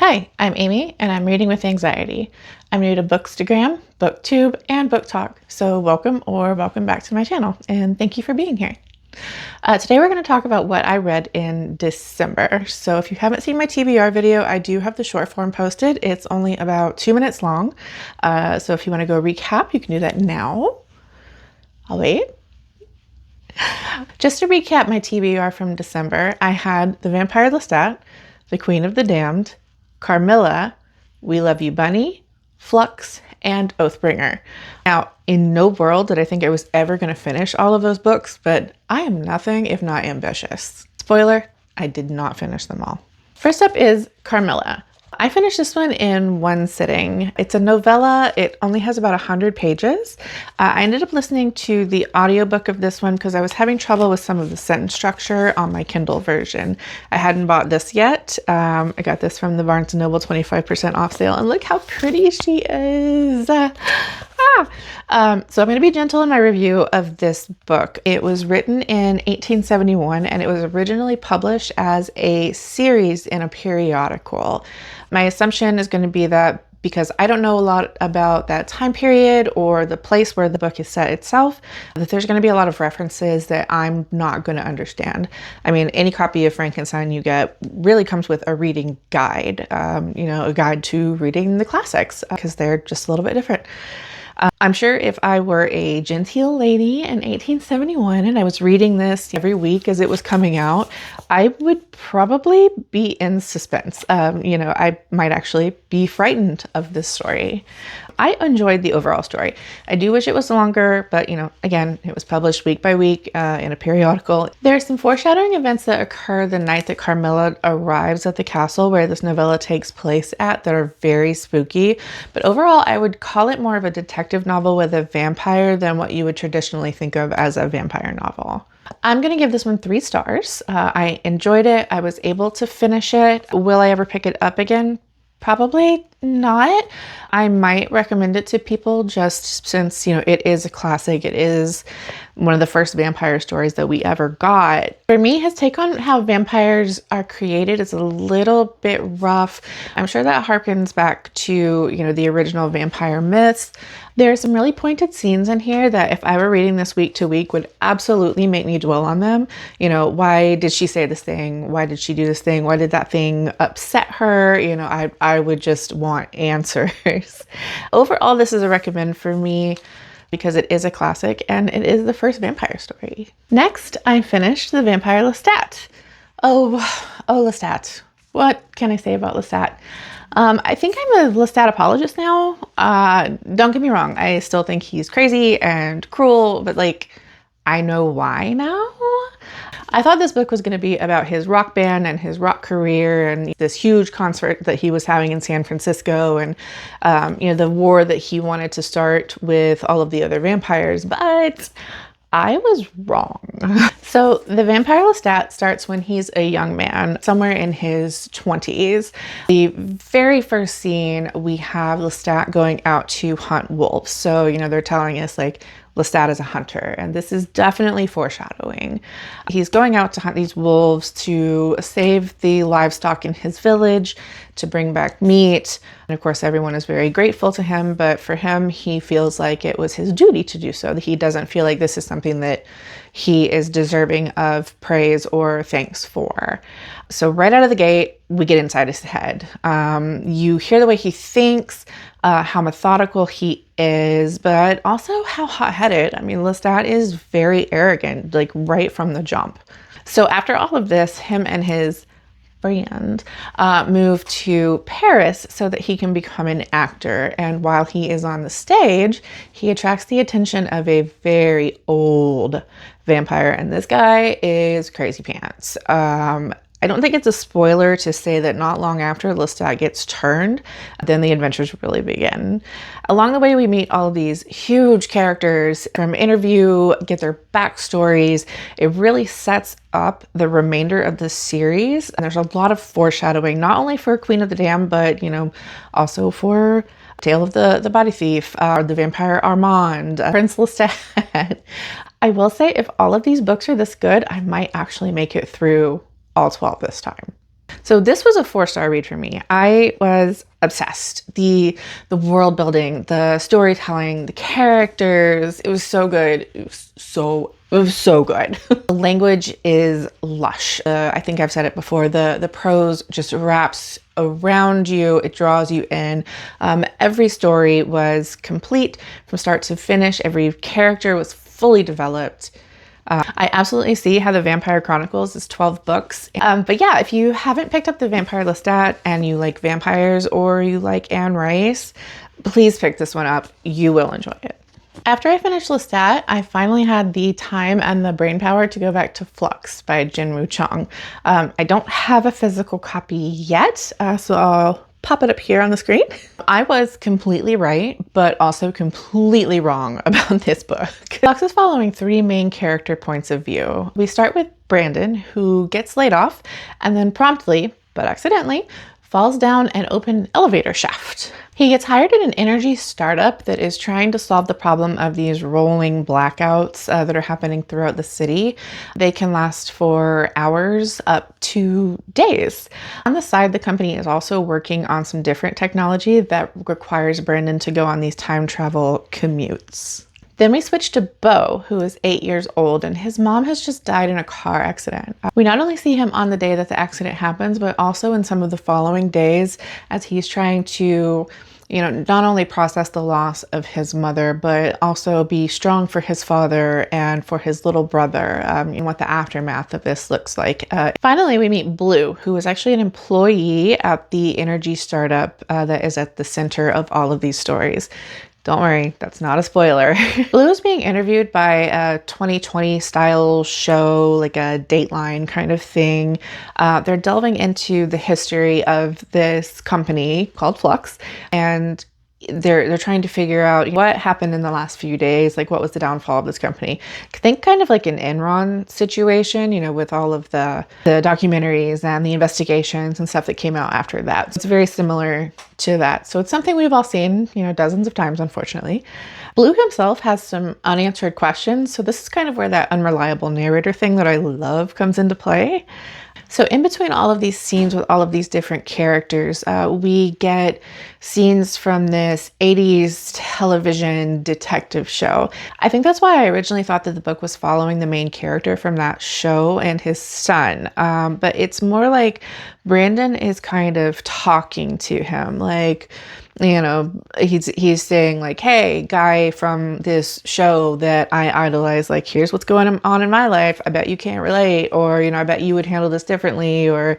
Hi, I'm Amy, and I'm reading with anxiety. I'm new to Bookstagram, Booktube, and Book Talk, so welcome or welcome back to my channel, and thank you for being here. Today we're going to talk about what I read in December. So if you haven't seen my TBR video, I do have the short form posted. It's only about 2 minutes long, so if you want to go recap, you can do that now. I'll wait. Just to recap my TBR from December, I had The Vampire Lestat, The Queen of the Damned, Carmilla, We Love You Bunny, Flux, and Oathbringer. Now, in no world did I think I was ever going to finish all of those books, but I am nothing if not ambitious. Spoiler, I did not finish them all. First up is Carmilla. I finished this one in one sitting. It's a novella. It only has about 100 pages. I ended up listening to the audiobook of this one because I was having trouble with some of the sentence structure on my Kindle version. I hadn't bought this yet. I got this from the Barnes & Noble 25% off sale, and look how pretty she is. So I'm going to be gentle in my review of this book. It was written in 1871 and it was originally published as a series in a periodical. My assumption is going to be that because I don't know a lot about that time period or the place where the book is set itself, that there's going to be a lot of references that I'm not going to understand. I mean, any copy of Frankenstein you get really comes with a reading guide, a guide to reading the classics because they're just a little bit different. I'm sure if I were a genteel lady in 1871 and I was reading this every week as it was coming out, I would probably be in suspense. I might actually be frightened of this story. I enjoyed the overall story. I do wish it was longer, but again, it was published week by week in a periodical. There are some foreshadowing events that occur the night that Carmilla arrives at the castle where this novella takes place at that are very spooky. But overall, I would call it more of a detective novel with a vampire than what you would traditionally think of as a vampire novel. I'm going to give this one 3 stars. I enjoyed it. I was able to finish it. Will I ever pick it up again? Probably not. I might recommend it to people just since, it is a classic. It is one of the first vampire stories that we ever got. For me, his take on how vampires are created is a little bit rough. I'm sure that harkens back to, the original vampire myths. There are some really pointed scenes in here that if I were reading this week to week would absolutely make me dwell on them. Why did she say this thing? Why did she do this thing? Why did that thing upset her? I would just want answers. Overall, this is a recommend for me because it is a classic and it is the first vampire story. Next, I finished The Vampire Lestat. Oh, Lestat. What can I say about Lestat? I think I'm a Lestat apologist now. Don't get me wrong. I still think he's crazy and cruel, but I know why now. I thought this book was going to be about his rock band and his rock career and this huge concert that he was having in San Francisco and, the war that he wanted to start with all of the other vampires, but I was wrong. So The Vampire Lestat starts when he's a young man, somewhere in his 20s. The very first scene, we have Lestat going out to hunt wolves. So, they're telling us Lestat is a hunter, and this is definitely foreshadowing. He's going out to hunt these wolves to save the livestock in his village, to bring back meat. And of course, everyone is very grateful to him, but for him, he feels like it was his duty to do so. He doesn't feel like this is something that he is deserving of praise or thanks for. So right out of the gate, we get inside his head. You hear the way he thinks, how methodical he is, but also how hot-headed. I mean, Lestat is very arrogant, right from the jump. So after all of this, him and his friend move to Paris so that he can become an actor. And while he is on the stage, he attracts the attention of a very old vampire. And this guy is crazy pants. I don't think it's a spoiler to say that not long after Lestat gets turned, then the adventures really begin. Along the way, we meet all of these huge characters from interview, get their backstories. It really sets up the remainder of the series. And there's a lot of foreshadowing, not only for Queen of the Damned, but, also for Tale of the Body Thief, the Vampire Armand, Prince Lestat. I will say if all of these books are this good, I might actually make it through all 12 this time. So this was a 4-star read for me. I was obsessed. The world building, the storytelling, the characters, it was so good. It was so good. The language is lush. I think I've said it before. The prose just wraps around you. It draws you in. Every story was complete from start to finish. Every character was fully developed. I absolutely see how the Vampire Chronicles is 12 books. But yeah, if you haven't picked up the Vampire Lestat and you like vampires or you like Anne Rice, please pick this one up. You will enjoy it. After I finished Lestat, I finally had the time and the brain power to go back to Flux by Jinwoo Chong. I don't have a physical copy yet, so I'll pop it up here on the screen. I was completely right, but also completely wrong about this book. Flux is following 3 main character points of view. We start with Brandon, who gets laid off and then promptly, but accidentally, falls down an open elevator shaft. He gets hired at an energy startup that is trying to solve the problem of these rolling blackouts that are happening throughout the city. They can last for hours up to days. On the side, the company is also working on some different technology that requires Brandon to go on these time travel commutes. Then we switch to Beau, who is 8 years old, and his mom has just died in a car accident. We not only see him on the day that the accident happens, but also in some of the following days as he's trying to, not only process the loss of his mother, but also be strong for his father and for his little brother, and what the aftermath of this looks like. Finally, we meet Blue, who is actually an employee at the energy startup that is at the center of all of these stories. Don't worry, that's not a spoiler. Blue is being interviewed by a 2020 style show, like a Dateline kind of thing. They're delving into the history of this company called Flux, and they're trying to figure out what happened in the last few days, like what was the downfall of this company. Think kind of like an Enron situation, with all of the documentaries and the investigations and stuff that came out after that. So it's very similar to that. So it's something we've all seen, dozens of times, unfortunately. Blue himself has some unanswered questions. So this is kind of where that unreliable narrator thing that I love comes into play. So in between all of these scenes with all of these different characters, we get scenes from this 80s television detective show. I think that's why I originally thought that the book was following the main character from that show and his son. But it's more like Brandon is kind of talking to him, like, he's saying like, hey, guy from this show that I idolize, like, here's what's going on in my life. I bet you can't relate, or, I bet you would handle this differently, or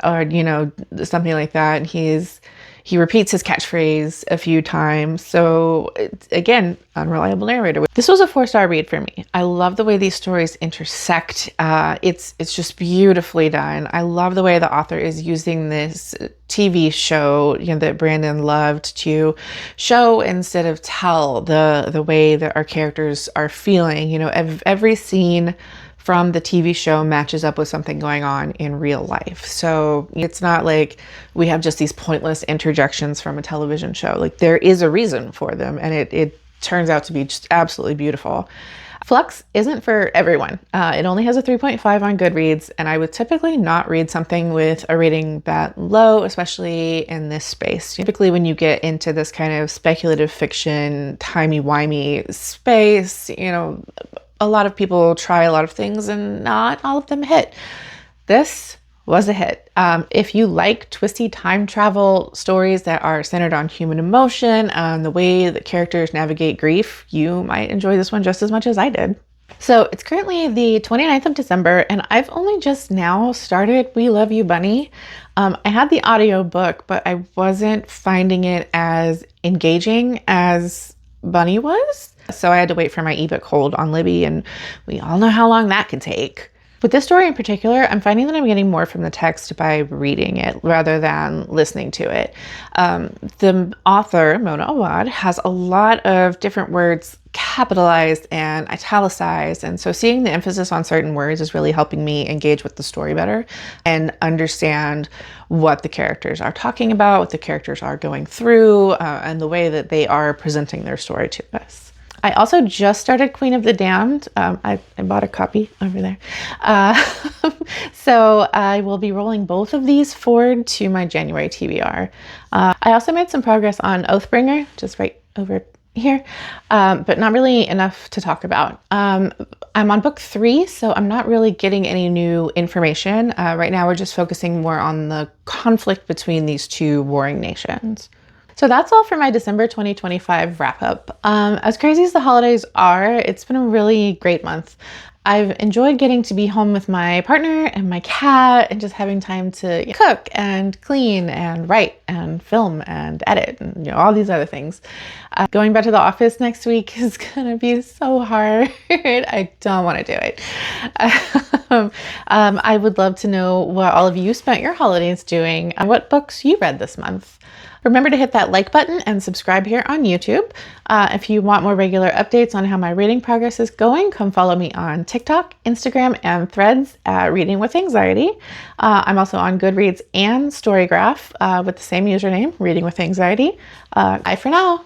something like that. And he repeats his catchphrase a few times. So again, unreliable narrator. This was a 4-star read for me. I love the way these stories intersect. It's just beautifully done. I love the way the author is using this TV show, that Brandon loved, to show instead of tell the way that our characters are feeling. Every scene from the TV show matches up with something going on in real life. So it's not like we have just these pointless interjections from a television show. Like, there is a reason for them, and it turns out to be just absolutely beautiful. Flux isn't for everyone. It only has a 3.5 on Goodreads, and I would typically not read something with a rating that low, especially in this space. Typically, when you get into this kind of speculative fiction, timey-wimey space, a lot of people try a lot of things and not all of them hit. This was a hit. If you like twisty time travel stories that are centered on human emotion and the way that characters navigate grief, you might enjoy this one just as much as I did. So it's currently the 29th of December, and I've only just now started We Love You, Bunny. I had the audio book, but I wasn't finding it as engaging as Bunny was. So I had to wait for my ebook hold on Libby, and we all know how long that can take. With this story in particular, I'm finding that I'm getting more from the text by reading it rather than listening to it. The author, Mona Awad, has a lot of different words capitalized and italicized, and so seeing the emphasis on certain words is really helping me engage with the story better and understand what the characters are talking about, what the characters are going through, and the way that they are presenting their story to us. I also just started Queen of the Damned. I bought a copy over there. So I will be rolling both of these forward to my January TBR. I also made some progress on Oathbringer, just right over here, but not really enough to talk about. I'm on book 3, so I'm not really getting any new information. Right now we're just focusing more on the conflict between these two warring nations. So that's all for my December 2025 wrap up. As crazy as the holidays are, it's been a really great month. I've enjoyed getting to be home with my partner and my cat and just having time to cook and clean and write and film and edit and all these other things. Going back to the office next week is gonna be so hard. I don't want to do it. I would love to know what all of you spent your holidays doing and what books you read this month. Remember to hit that like button and subscribe here on YouTube. If you want more regular updates on how my reading progress is going, come follow me on TikTok, Instagram, and Threads at Reading with Anxiety. I'm also on Goodreads and Storygraph with the same username, Reading with Anxiety. Bye for now.